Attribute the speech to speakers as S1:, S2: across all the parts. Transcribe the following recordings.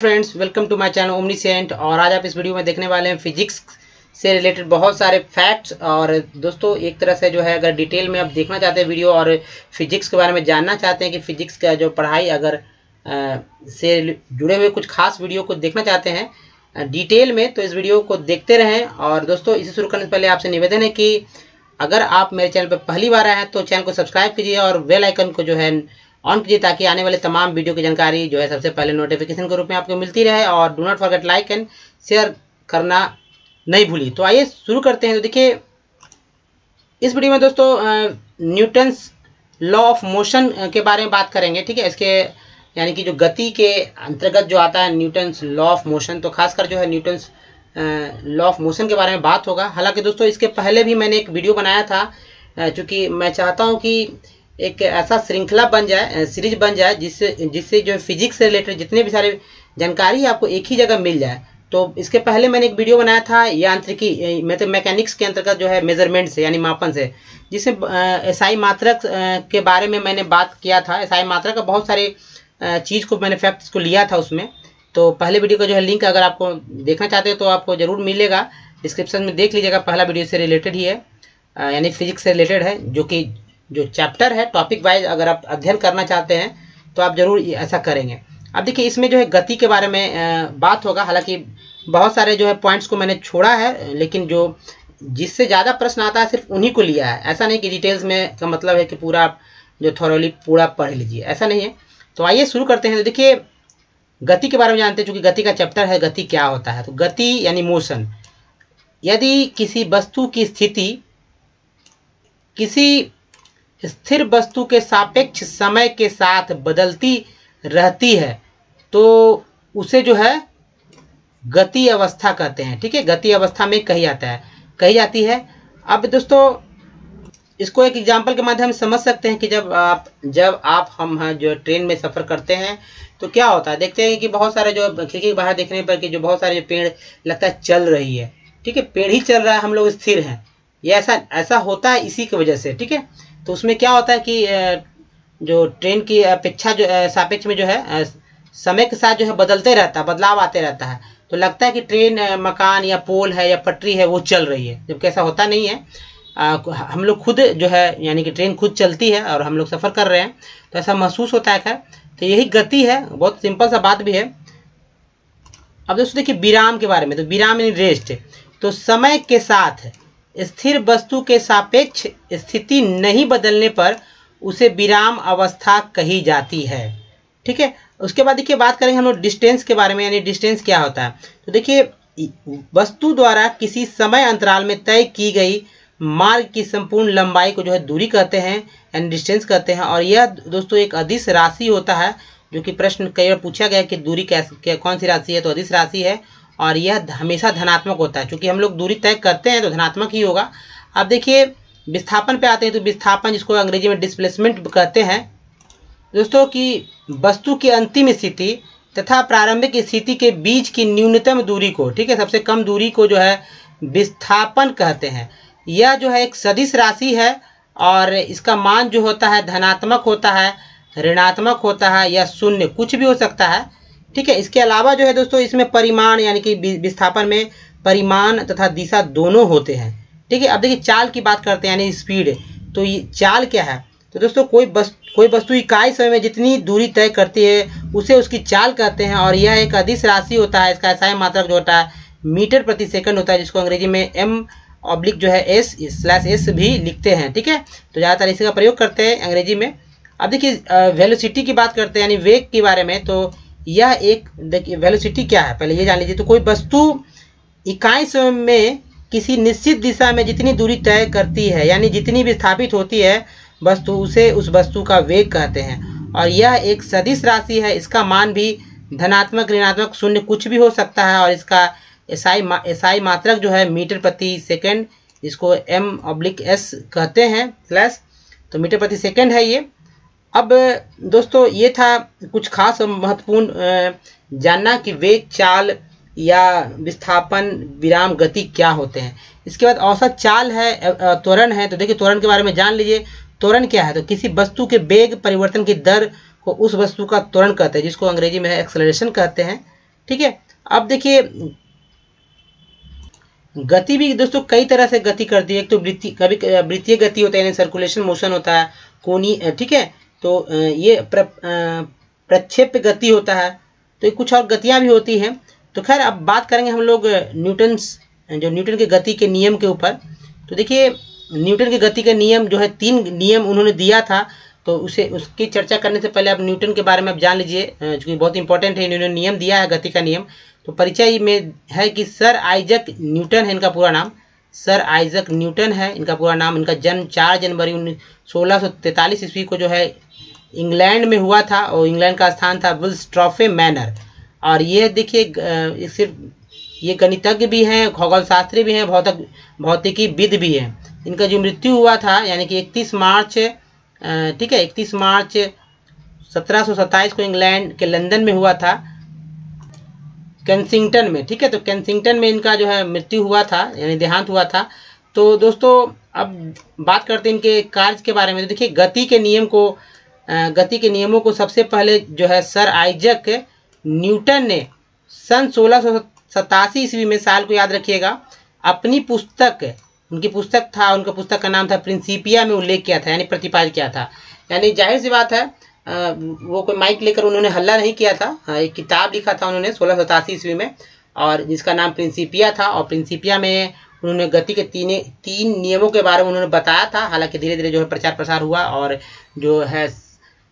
S1: Friends, welcome to my channel Omniscient. और आज आप इस वीडियो में देखने वाले हैं फिजिक्स से रिलेटेड बहुत सारे फैक्ट्स। और दोस्तों, एक तरह से जो है, अगर डिटेल में आप देखना चाहते हैं वीडियो और फिजिक्स के बारे में जानना चाहते हैं कि फिजिक्स का जो पढ़ाई अगर से जुड़े हुए कुछ खास वीडियो को देखना चाहते हैं डिटेल में, तो इस वीडियो को देखते रहें। और दोस्तों, इसे शुरू करने से पहले आपसे निवेदन है कि अगर आप मेरे चैनल पर पहली बार आए हैं तो चैनल को सब्सक्राइब कीजिए और बेल आइकन को जो है ऑन कीजिए, ताकि आने वाले तमाम वीडियो की जानकारी जो है सबसे पहले नोटिफिकेशन के रूप में आपको मिलती रहे। और do not forget like and share करना नहीं भूलिए। तो आइए शुरू करते हैं। तो देखिए, इस वीडियो में दोस्तों न्यूटन्स लॉ ऑफ मोशन के बारे में बात करेंगे। ठीक है, इसके यानी कि जो गति के अंतर्गत जो आता है न्यूटन्स लॉ ऑफ मोशन, तो खासकर जो है न्यूटन्स लॉ ऑफ मोशन के बारे में बात होगा। हालांकि दोस्तों, इसके पहले भी मैंने एक वीडियो बनाया था, क्योंकि मैं चाहता हूं कि एक ऐसा श्रृंखला बन जाए, सीरीज बन जाए, जिससे जो फिजिक्स से रिलेटेड जितने भी सारे जानकारी आपको एक ही जगह मिल जाए। तो इसके पहले मैंने एक वीडियो बनाया था यांत्रिकी मतलब मैकेनिक्स के अंतर्गत जो है मेजरमेंट से यानी मापन से, जिसमें एसआई मात्रक के बारे में मैंने बात किया था। एसआई मात्रक का बहुत सारे चीज़ को मैंने फैक्ट्स को लिया था उसमें। तो पहले वीडियो का जो है लिंक अगर आपको देखना चाहते हैं तो आपको ज़रूर मिलेगा, डिस्क्रिप्शन में देख लीजिएगा। पहला वीडियो से रिलेटेड ही है, यानी फिजिक्स से रिलेटेड है, जो चैप्टर है टॉपिक वाइज अगर आप अध्ययन करना चाहते हैं तो आप जरूर ऐसा करेंगे। अब देखिए, इसमें जो है गति के बारे में बात होगा। हालांकि बहुत सारे जो है पॉइंट्स को मैंने छोड़ा है, लेकिन जो जिससे ज़्यादा प्रश्न आता है सिर्फ उन्हीं को लिया है। ऐसा नहीं कि डिटेल्स में का मतलब है कि पूरा जो थॉरोली पूरा पढ़ लीजिए, ऐसा नहीं है। तो आइए शुरू करते हैं। तो देखिए, गति के बारे में जानते हैं, चूँकि गति का चैप्टर है, गति क्या होता है। तो गति यानी मोशन, यदि किसी वस्तु की स्थिति किसी स्थिर वस्तु के सापेक्ष समय के साथ बदलती रहती है तो उसे जो है गति अवस्था कहते हैं। ठीक है, गति अवस्था में कही जाती है। अब दोस्तों, इसको एक एग्जांपल के माध्यम से समझ सकते हैं कि जब हम जो ट्रेन में सफ़र करते हैं तो क्या होता है। देखते हैं कि बहुत सारे जो खिड़की के बाहर देखने पर कि जो बहुत सारे पेड़ लगता है चल रही है। ठीक है, पेड़ ही चल रहा है, हम लोग स्थिर हैं। ये ऐसा होता है इसी की वजह से। ठीक है, तो उसमें क्या होता है कि जो ट्रेन की अपेक्षा जो सापेक्ष में जो है समय के साथ जो है बदलाव आते रहता है। तो लगता है कि ट्रेन मकान या पोल है या पटरी है वो चल रही है, जबकि ऐसा होता नहीं है। हम लोग खुद जो है यानी कि ट्रेन खुद चलती है और हम लोग सफ़र कर रहे हैं, तो ऐसा महसूस होता है। खैर, तो यही गति है, बहुत सिंपल सा बात भी है। अब दोस्तों देखिए, विराम के बारे में। तो विराम यानी रेस्ट। तो समय के साथ स्थिर वस्तु के सापेक्ष स्थिति नहीं बदलने पर उसे विराम अवस्था कही जाती है। ठीक है, उसके बाद देखिए बात करेंगे हम लोग डिस्टेंस के बारे में, यानी डिस्टेंस क्या होता है। तो देखिए, वस्तु द्वारा किसी समय अंतराल में तय की गई मार्ग की संपूर्ण लंबाई को जो है दूरी कहते हैं, यानी डिस्टेंस कहते हैं। और यह दोस्तों एक अदिश राशि होता है, जो कि प्रश्न कई बार पूछा गया कि दूरी कौन सी राशि है, तो अदिश राशि है। और यह हमेशा धनात्मक होता है, क्योंकि हम लोग दूरी तय करते हैं तो धनात्मक ही होगा। अब देखिए, विस्थापन पे आते हैं। तो विस्थापन, जिसको अंग्रेजी में डिस्प्लेसमेंट कहते हैं दोस्तों, कि वस्तु की अंतिम स्थिति तथा प्रारंभिक स्थिति के बीच की न्यूनतम दूरी को, ठीक है, सबसे कम दूरी को जो है विस्थापन कहते हैं। यह जो है एक सदिश राशि है और इसका मान जो होता है धनात्मक होता है, ऋणात्मक होता है या शून्य, कुछ भी हो सकता है। ठीक है, इसके अलावा जो है दोस्तों, इसमें परिमाण यानी कि विस्थापन में परिमाण तथा दिशा दोनों होते हैं। ठीक है, अब देखिए चाल की बात करते हैं, यानी स्पीड। तो ये चाल क्या है। तो दोस्तों, कोई वस्तु इकाई समय में जितनी दूरी तय करती है उसे उसकी चाल कहते हैं। और यह एक अदिश राशि होता है। इसका एसआई मात्रक जो होता है मीटर प्रति सेकंड होता है, जिसको अंग्रेजी में m/ जो है s/s भी लिखते हैं। ठीक है, तो ज़्यादातर इसी का प्रयोग करते हैं अंग्रेजी में। अब देखिए वेलोसिटी की बात करते हैं, यानी वेग के बारे में। तो यह एक, देखिए वेलोसिटी क्या है पहले ये जान लीजिए। तो कोई वस्तु इकाई समय में किसी निश्चित दिशा में जितनी दूरी तय करती है, यानी जितनी विस्थापित होती है वस्तु, उसे उस वस्तु का वेग कहते हैं। और यह एक सदिश राशि है। इसका मान भी धनात्मक, ऋणात्मक, शून्य, कुछ भी हो सकता है। और इसका एसआई मात्रक जो है मीटर प्रति सेकंड, जिसको m/s कहते हैं प्लस, तो मीटर प्रति सेकंड है ये। अब दोस्तों, ये था कुछ खास महत्वपूर्ण जानना कि वेग, चाल या विस्थापन, विराम, गति क्या होते हैं। इसके बाद औसत चाल है, त्वरण है। तो देखिए त्वरण के बारे में जान लीजिए। त्वरण क्या है। तो किसी वस्तु के वेग परिवर्तन की दर को उस वस्तु का त्वरण कहते हैं, जिसको अंग्रेजी में एक्सेलरेशन कहते हैं। ठीक है। अब देखिए गति भी दोस्तों कई तरह से गति करती है। एक तो वृत्तीय गति होता है, यानी सर्कुलेशन मोशन होता है, कोणीय, ठीक है। तो ये प्रक्षेप्य गति होता है। तो कुछ और गतियां भी होती हैं। तो खैर अब बात करेंगे हम लोग न्यूटन के गति के नियम के ऊपर। तो देखिए न्यूटन के गति के नियम जो है 3 नियम उन्होंने दिया था। तो उसकी चर्चा करने से पहले आप न्यूटन के बारे में आप जान लीजिए, क्योंकि बहुत इंपॉर्टेंट है। इन्होंने नियम दिया है गति का नियम। तो परिचय में है कि सर आइजक न्यूटन है इनका पूरा नाम। सर आइजक न्यूटन है इनका पूरा नाम। इनका जन्म 4 जनवरी 1643 ईस्वी को जो है इंग्लैंड में हुआ था, और इंग्लैंड का स्थान था विल्सट्रॉफे मैनर। और ये देखिए सिर्फ ये गणितज्ञ भी हैं, खगोल शास्त्री भी हैं, भौतिकीविद भी हैं। इनका जो मृत्यु हुआ था यानी कि 31 मार्च, ठीक है, 31 मार्च 1727 को इंग्लैंड के लंदन में हुआ था, केंसिंगटन में, ठीक है। तो केंसिंगटन में इनका जो है मृत्यु हुआ था, यानी देहांत हुआ था। तो दोस्तों अब बात करते हैं इनके कार्य के बारे में। तो देखिए गति के नियमों को सबसे पहले जो है सर आइजक न्यूटन ने सन 1687 ईस्वी में, साल को याद रखिएगा, अपनी पुस्तक, उनका पुस्तक का नाम था प्रिंसिपिया में उल्लेख किया था, यानी प्रतिपादित किया था। यानी जाहिर सी बात है वो कोई माइक लेकर उन्होंने हल्ला नहीं किया था। एक किताब लिखा था उन्होंने 1687 ईस्वी में, और जिसका नाम प्रिंसिपिया था। और प्रिंसिपिया में उन्होंने गति के 3 नियमों के बारे में उन्होंने बताया था। हालांकि धीरे धीरे जो है प्रचार प्रसार हुआ, और जो है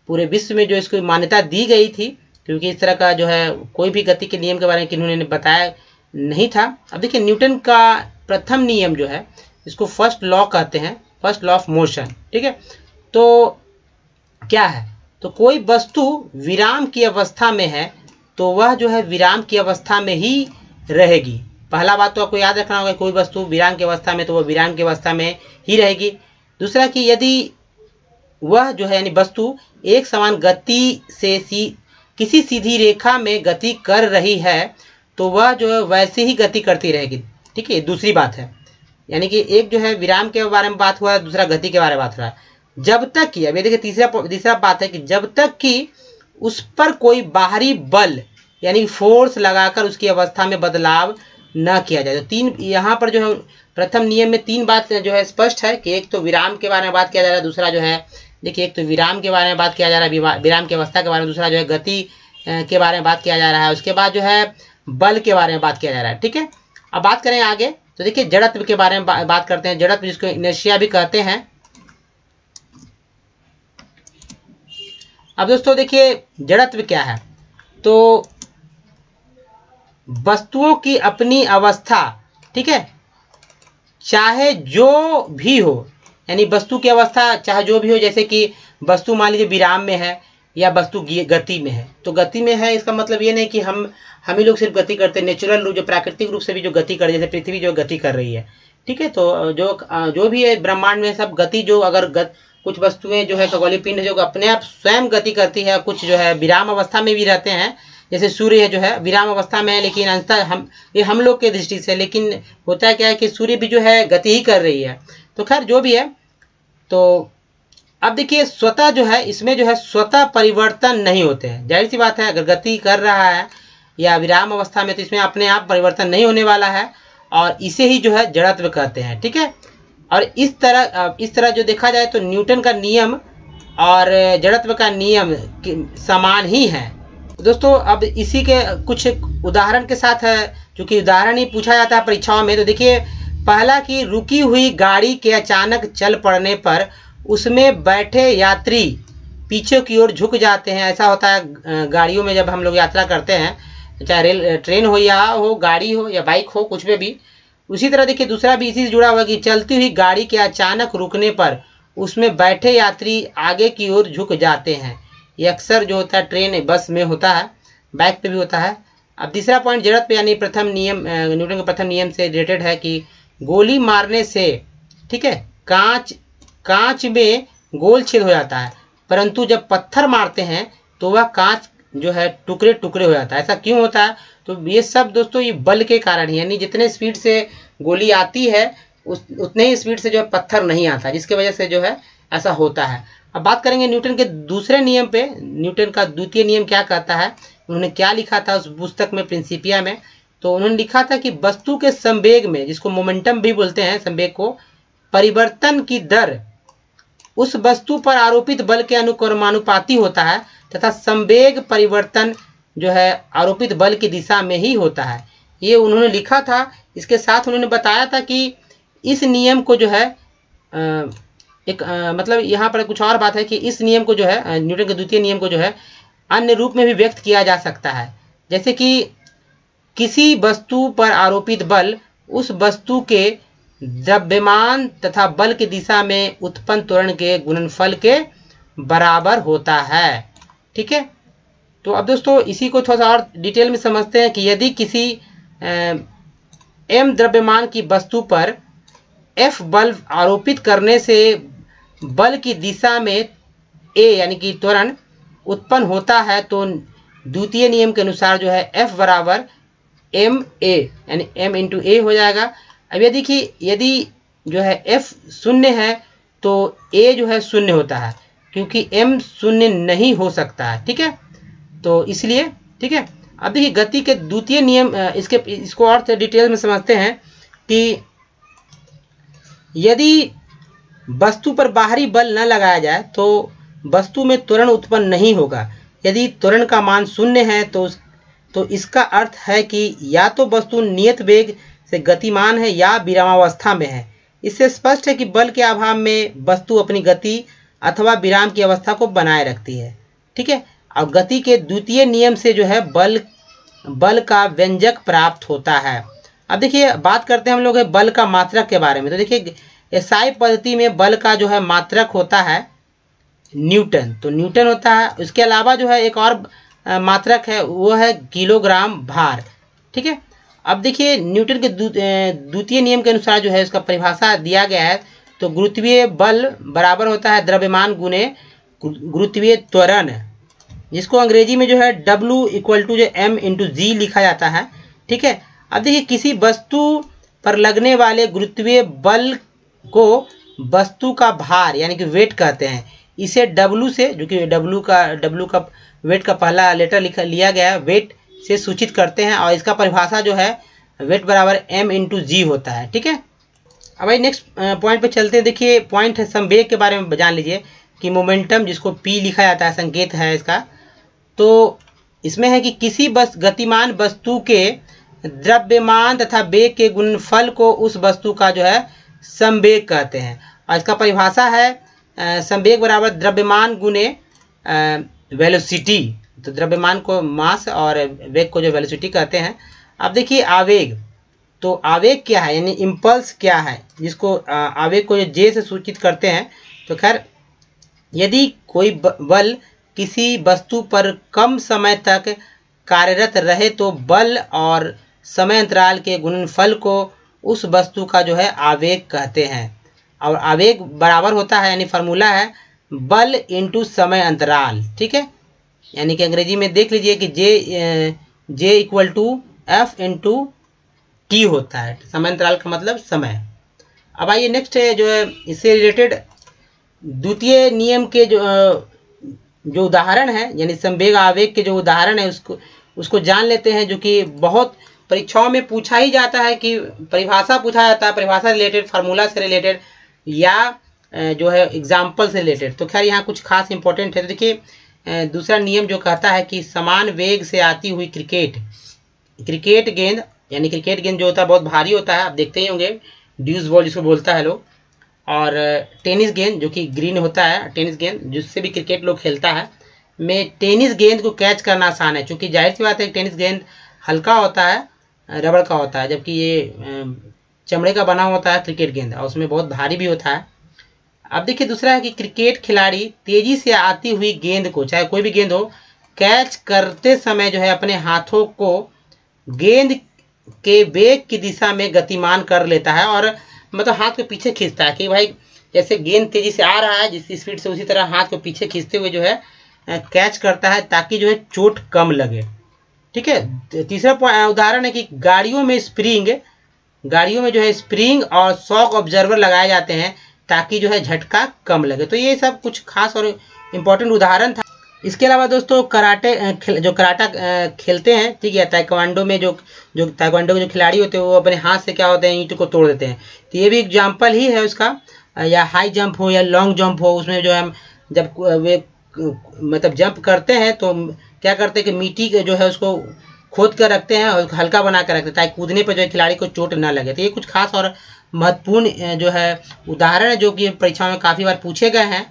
S1: पूरे विश्व में जो इसको मान्यता दी गई थी, क्योंकि इस तरह का जो है कोई भी गति के नियम के बारे में किन्होंने बताया नहीं था। अब देखिए न्यूटन का प्रथम नियम जो है, इसको फर्स्ट लॉ कहते हैं, फर्स्ट लॉ ऑफ मोशन, ठीक है। तो क्या है, तो कोई वस्तु विराम की अवस्था में है तो वह जो है विराम की अवस्था में ही रहेगी। पहला बात तो आपको याद रखना होगा, कोई वस्तु विराम की अवस्था में तो वह विराम की अवस्था में ही रहेगी। दूसरा कि यदि वह जो है यानी वस्तु एक समान गति से किसी सीधी रेखा में गति कर रही है तो वह जो है वैसे ही गति करती रहेगी, ठीक है। दूसरी बात है, यानी कि एक जो है विराम के बारे में बात हुआ है, दूसरा गति के बारे में बात हो रहा है। जब तक कि, अब ये देखिए तीसरा बात है कि जब तक कि उस पर कोई बाहरी बल यानी फोर्स लगाकर उसकी अवस्था में बदलाव न किया जाए। तो यहाँ पर जो है प्रथम नियम में 3 बात जो है स्पष्ट है कि एक तो विराम के बारे में बात किया जा रहा है, दूसरा जो है देखिए एक तो विराम के बारे में बात किया जा रहा है, विराम की अवस्था के बारे में, दूसरा जो है गति के बारे में बात किया जा रहा है, उसके बाद जो है बल के बारे में बात किया जा रहा है, ठीक है। अब बात करें आगे, तो देखिए जड़त्व के बारे में बात करते हैं। जड़त्व जिसको इनर्शिया भी कहते हैं। अब दोस्तों देखिए जड़त्व क्या है, तो वस्तुओं की अपनी अवस्था, ठीक है, चाहे जो भी हो, यानी वस्तु की अवस्था चाहे जो भी हो, जैसे कि वस्तु मान लीजिए विराम में है या वस्तु गति में है। तो गति में है इसका मतलब ये नहीं कि हम ही लोग सिर्फ गति करते हैं, नेचुरल रूप जो प्राकृतिक रूप से भी जो गति कर, जैसे पृथ्वी जो गति कर रही है, ठीक है। तो जो भी है ब्रह्मांड में सब गति, जो अगर कुछ वस्तुएं जो है खगोलीय पिंड जो अपने आप स्वयं गति करती है, कुछ जो है विराम अवस्था में भी रहते हैं, जैसे सूर्य है जो है विराम अवस्था में है, लेकिन अंततः हम लोग के दृष्टि से, लेकिन होता है क्या है कि सूर्य भी जो है गति ही कर रही है। तो खैर जो भी है, तो अब देखिए स्वतः जो है इसमें जो है स्वतः परिवर्तन नहीं होते हैं। जाहिर सी बात है अगर गति कर रहा है या विराम अवस्था में तो इसमें अपने आप परिवर्तन नहीं होने वाला है, और इसे ही जो है जड़त्व कहते हैं, ठीक है। और इस तरह जो देखा जाए तो न्यूटन का नियम और जड़त्व का नियम समान ही है। दोस्तों अब इसी के कुछ उदाहरण के साथ है, क्योंकि उदाहरण ही पूछा जाता है परीक्षाओं में। तो देखिए पहला कि रुकी हुई गाड़ी के अचानक चल पड़ने पर उसमें बैठे यात्री पीछे की ओर झुक जाते हैं। ऐसा होता है गाड़ियों में जब हम लोग यात्रा करते हैं, चाहे ट्रेन हो या हो, गाड़ी हो या बाइक हो, कुछ में भी। उसी तरह देखिए दूसरा भी इसी से जुड़ा हुआ कि चलती हुई गाड़ी के अचानक रुकने पर उसमें बैठे यात्री आगे की ओर झुक जाते हैं। ये अक्सर जो होता है ट्रेन बस में होता है, बाइक पे भी होता है। अब तीसरा पॉइंट जड़त्व यानी प्रथम नियम, न्यूटन के प्रथम नियम से रिलेटेड है कि गोली मारने से, ठीक है, कांच में गोल छेद हो जाता है, परंतु जब पत्थर मारते हैं तो वह कांच जो है टुकड़े टुकड़े हो जाता है। ऐसा क्यों होता है? तो ये सब दोस्तों ये बल के कारण ही, यानी जितने स्पीड से गोली आती है उतने ही स्पीड से जो है पत्थर नहीं आता, जिसकी वजह से जो है ऐसा होता है। अब बात करेंगे न्यूटन के दूसरे नियम पे। न्यूटन का द्वितीय नियम क्या कहता है उन्होंने क्या लिखा था उस पुस्तक में, प्रिंसिपिया में, तो उन्होंने लिखा था कि वस्तु के संवेग में, जिसको मोमेंटम भी बोलते हैं संवेग को, परिवर्तन की दर उस वस्तु पर आरोपित बल के अनुक्रमानुपाती होता है तथा संवेग परिवर्तन जो है आरोपित बल की दिशा में ही होता है। ये उन्होंने लिखा था। इसके साथ उन्होंने बताया था कि इस नियम को जो है मतलब यहाँ पर कुछ और बात है कि इस नियम को जो है न्यूटन के द्वितीय नियम को जो है अन्य रूप में भी व्यक्त किया जा सकता है, जैसे कि किसी वस्तु पर आरोपित बल उस वस्तु के द्रव्यमान तथा बल की दिशा में उत्पन्न त्वरण के गुणनफल के बराबर होता है। ठीक है, तो अब दोस्तों इसी को थोड़ा सा और डिटेल में समझते हैं कि यदि किसी m द्रव्यमान की वस्तु पर F बल आरोपित करने से बल की दिशा में a यानी कि त्वरण उत्पन्न होता है, तो द्वितीय नियम के अनुसार जो है F बराबर ma यानी m इंटू a हो जाएगा। अब यदि जो है F शून्य है तो a जो है शून्य होता है, क्योंकि m शून्य नहीं हो सकता है। ठीक है, तो इसलिए ठीक है। अब देखिए गति के द्वितीय नियम, इसको और डिटेल में समझते हैं कि यदि वस्तु पर बाहरी बल न लगाया जाए तो वस्तु में त्वरण उत्पन्न नहीं होगा। यदि त्वरण का मान शून्य है तो इसका अर्थ है कि या तो वस्तु नियत वेग से गतिमान है या विरामावस्था में है। इससे स्पष्ट है कि बल के अभाव में वस्तु अपनी गति अथवा विराम की अवस्था को बनाए रखती है। ठीक है, अब गति के द्वितीय नियम से जो है बल का व्यंजक प्राप्त होता है। अब देखिए बात करते हैं हम लोग बल का मात्रक के बारे में। तो देखिए एसआई पद्धति में बल का जो है मात्रक होता है न्यूटन, तो न्यूटन होता है। उसके अलावा जो है एक और मात्रक है, वो है किलोग्राम भार। ठीक है, अब देखिए न्यूटन के द्वितीय नियम के अनुसार जो है इसका परिभाषा दिया गया है। तो गुरुत्वीय बल बराबर होता है द्रव्यमान गुने गुरुत्वीय त्वरण, जिसको अंग्रेजी में जो है W इक्वल टू जो m इंटू जी लिखा जाता है। ठीक है, अब देखिए किसी वस्तु पर लगने वाले गुरुत्वीय बल को वस्तु का भार यानी कि वेट कहते हैं। इसे W से, जो कि W का वेट का पहला लेटर लिया गया है, वेट से सूचित करते हैं, और इसका परिभाषा जो है वेट बराबर m इंटू जी होता है। ठीक है, अब भाई नेक्स्ट पॉइंट पे चलते हैं। देखिए पॉइंट है संवेग के बारे में जान लीजिए कि मोमेंटम, जिसको p लिखा जाता है, संकेत है इसका। तो इसमें है कि किसी गतिमान वस्तु के द्रव्यमान तथा वेग के गुणनफल को उस वस्तु का जो है संवेग कहते हैं, और इसका परिभाषा है संवेग बराबर द्रव्यमान गुने वेलोसिटी। तो द्रव्यमान को मास और वेग को जो वेलोसिटी कहते हैं। अब देखिए आवेग, तो आवेग क्या है यानी इम्पल्स क्या है, जिसको आवेग को जे से सूचित करते हैं। तो खैर यदि कोई बल किसी वस्तु पर कम समय तक कार्यरत रहे तो बल और समय अंतराल के गुणनफल को उस वस्तु का जो है आवेग कहते हैं। और आवेग बराबर होता है यानी फार्मूला है बल इंटू समय अंतराल। ठीक है, यानी कि अंग्रेजी में देख लीजिए कि J equal to F into T होता है। समय अंतराल का मतलब समय। अब आइए नेक्स्ट है जो है इससे रिलेटेड द्वितीय नियम के जो उदाहरण है, यानी संवेग आवेग के जो उदाहरण है उसको जान लेते हैं, जो कि बहुत परीक्षाओं में पूछा ही जाता है कि परिभाषा पूछा जाता है, परिभाषा रिलेटेड, फार्मूला से रिलेटेड, या जो है एग्जाम्पल से रिलेटेड। तो खैर यहाँ कुछ खास इंपॉर्टेंट है। तो देखिए दूसरा नियम जो कहता है कि समान वेग से आती हुई क्रिकेट गेंद, यानी क्रिकेट गेंद जो होता है बहुत भारी होता है, आप देखते ही होंगे, ड्यूस बॉल जिसको बोलता है लोग, और टेनिस गेंद जो कि ग्रीन होता है, टेनिस गेंद जिससे भी क्रिकेट लोग खेलता है, में टेनिस गेंद को कैच करना आसान है, क्योंकि जाहिर सी बात है टेनिस गेंद हल्का होता है, रबड़ का होता है, जबकि ये चमड़े का बना होता है क्रिकेट गेंद, और उसमें बहुत भारी भी होता है। अब देखिए दूसरा है कि क्रिकेट खिलाड़ी तेजी से आती हुई गेंद को, चाहे कोई भी गेंद हो, कैच करते समय जो है अपने हाथों को गेंद के वेग की दिशा में गतिमान कर लेता है, और मतलब हाथ को पीछे खींचता है कि भाई जैसे गेंद तेजी से आ रहा है जिस स्पीड से, उसी तरह हाथ को पीछे खींचते हुए जो है कैच करता है, ताकि जो है चोट कम लगे। ठीक है, तीसरा उदाहरण है कि गाड़ियों में जो है स्प्रिंग और शॉक ऑब्जर्वर लगाए जाते हैं ताकि जो है झटका कम लगे। तो ये सब कुछ खास और इम्पोर्टेंट उदाहरण था। इसके अलावा दोस्तों कराटे जो कराटा खेलते हैं, ठीक है, ताइक्वांडो में जो ताइक्वांडो के जो खिलाड़ी होते हैं वो अपने हाथ से क्या होते हैं, ईंट को तोड़ देते हैं। तो ये भी एग्जाम्पल ही है उसका। या हाई जंप हो या लॉन्ग जंप हो, उसमें जो है जब वे मतलब जंप करते हैं तो क्या करते हैं कि मिट्टी के जो है उसको खोद कर रखते हैं और हल्का बना कर रखते हैं ताकि कूदने पर जो है खिलाड़ी को चोट ना लगे। तो ये कुछ खास और महत्वपूर्ण जो है उदाहरण है जो कि परीक्षाओं में काफ़ी बार पूछे गए हैं।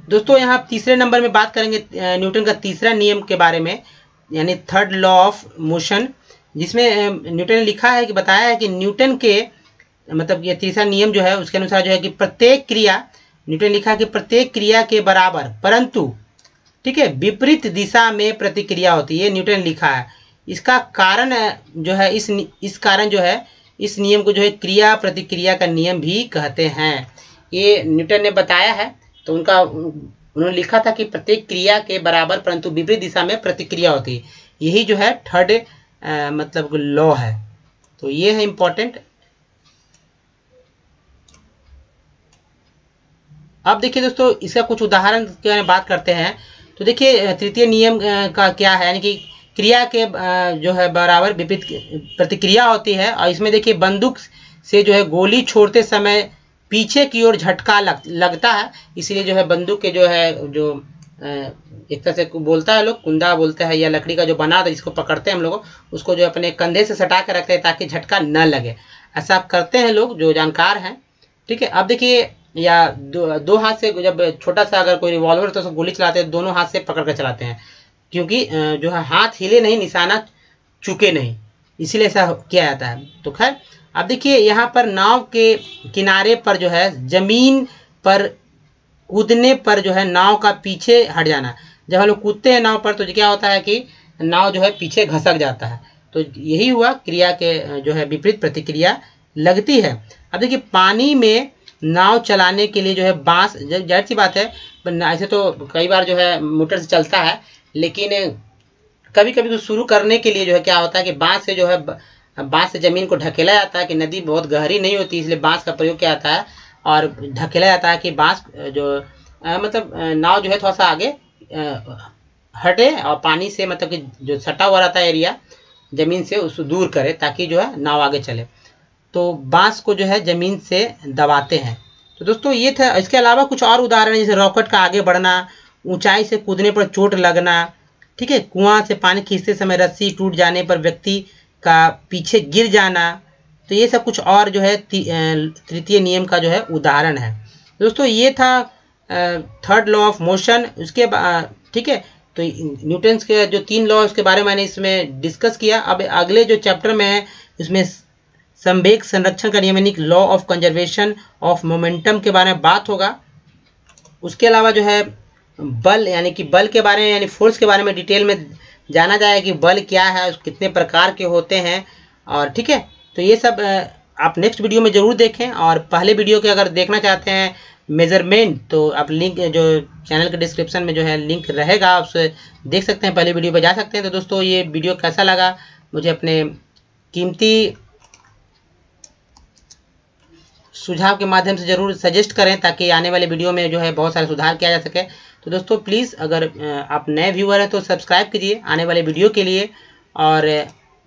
S1: दोस्तों यहाँ तीसरे नंबर में बात करेंगे न्यूटन का तीसरा नियम के बारे में, यानी थर्ड लॉ ऑफ मोशन, जिसमें न्यूटन ने लिखा है कि बताया है कि न्यूटन के मतलब ये तीसरा नियम जो है उसके अनुसार जो है कि प्रत्येक क्रिया, न्यूटन ने लिखा है कि प्रत्येक क्रिया के बराबर परंतु, ठीक है, विपरीत दिशा में प्रतिक्रिया होती है। ये न्यूटन ने लिखा है। इसका कारण जो है इस कारण जो है इस नियम को जो है क्रिया प्रतिक्रिया का नियम भी कहते हैं। ये न्यूटन ने बताया है। तो उन्होंने लिखा था कि प्रत्येक क्रिया के बराबर परंतु विपरीत दिशा में प्रतिक्रिया होती है। यही जो है थर्ड मतलब लॉ है। तो ये है इम्पोर्टेंट। अब देखिए दोस्तों इसका कुछ उदाहरण के बारे में बात करते हैं। तो देखिए तृतीय नियम का क्या है, यानी कि क्रिया के जो है बराबर विपरीत प्रतिक्रिया होती है। और इसमें देखिए बंदूक से जो है गोली छोड़ते समय पीछे की ओर झटका लगता है, इसलिए जो है बंदूक के जो है जो एक तरह से बोलता है लोग कुंदा बोलते हैं, या लकड़ी का जो बना था जिसको पकड़ते हैं हम लोग उसको जो अपने कंधे से सटा कर रखते हैं ताकि झटका न लगे। ऐसा करते हैं लोग जो जानकार हैं, ठीक है। अब देखिए या दो हाथ से जब छोटा सा अगर कोई रिवॉल्वर तो गोली चलाते हैं दोनों हाथ से पकड़ कर चलाते हैं, क्योंकि जो है हाथ हिले नहीं, निशाना चुके नहीं, इसीलिए ऐसा किया जाता है। तो खैर अब देखिए यहाँ पर नाव के किनारे पर जो है जमीन पर कूदने पर जो है नाव का पीछे हट जाना। जब हम लोग कूदते हैं नाव पर तो क्या होता है कि नाव जो है पीछे घसक जाता है। तो यही हुआ, क्रिया के जो है विपरीत प्रतिक्रिया लगती है। अब देखिए पानी में नाव चलाने के लिए जो है बांस, जाहिर सी बात है ऐसे तो कई बार जो है मोटर से चलता है, लेकिन कभी कभी तो शुरू करने के लिए जो है क्या होता है कि बांस से जो है बांस से जमीन को ढकेला जाता है कि नदी बहुत गहरी नहीं होती, इसलिए बांस का प्रयोग किया जाता है और ढकेला जाता है कि बांस जो मतलब नाव जो है थोड़ा सा आगे हटे और पानी से मतलब कि जो सटा हुआ रहता है एरिया जमीन से उसको दूर करे ताकि जो है नाव आगे चले। तो बांस को जो है जमीन से दबाते हैं। तो दोस्तों ये था। इसके अलावा कुछ और उदाहरण जैसे रॉकेट का आगे बढ़ना, ऊंचाई से कूदने पर चोट लगना, ठीक है, कुआं से पानी खींचते समय रस्सी टूट जाने पर व्यक्ति का पीछे गिर जाना। तो ये सब कुछ और जो है तृतीय नियम का जो है उदाहरण है। दोस्तों ये था थर्ड लॉ ऑफ मोशन। उसके ठीक है, तो न्यूटन के जो 3 लॉ उसके बारे में मैंने इसमें डिस्कस किया। अब अगले जो चैप्टर में है उसमें संवेग संरक्षण का नियम यानी law of conservation of momentum के बारे में बात होगा। उसके अलावा जो है बल यानी कि बल के बारे में यानी फोर्स के बारे में डिटेल में जाना जाए कि बल क्या है, कितने प्रकार के होते हैं, और ठीक है। तो ये सब आप नेक्स्ट वीडियो में ज़रूर देखें। और पहले वीडियो के अगर देखना चाहते हैं मेजरमेंट तो आप लिंक जो चैनल के डिस्क्रिप्शन में जो है लिंक रहेगा, आप उसे देख सकते हैं, पहले वीडियो पर जा सकते हैं। तो दोस्तों ये वीडियो कैसा लगा मुझे अपने कीमती सुझाव के माध्यम से ज़रूर सजेस्ट करें ताकि आने वाले वीडियो में जो है बहुत सारे सुधार किया जा सके। तो दोस्तों प्लीज़ अगर आप नए व्यूअर हैं तो सब्सक्राइब कीजिए आने वाले वीडियो के लिए, और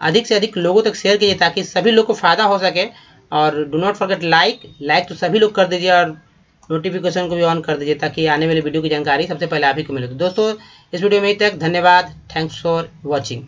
S1: अधिक से अधिक लोगों तक शेयर कीजिए ताकि सभी लोग को फ़ायदा हो सके। और डू नॉट फॉरगेट लाइक तो सभी लोग कर दीजिए, और नोटिफिकेशन को भी ऑन कर दीजिए ताकि आने वाले वीडियो की जानकारी सबसे पहले आप ही को मिले। तो दोस्तों इस वीडियो में तक धन्यवाद। Thanks for watching.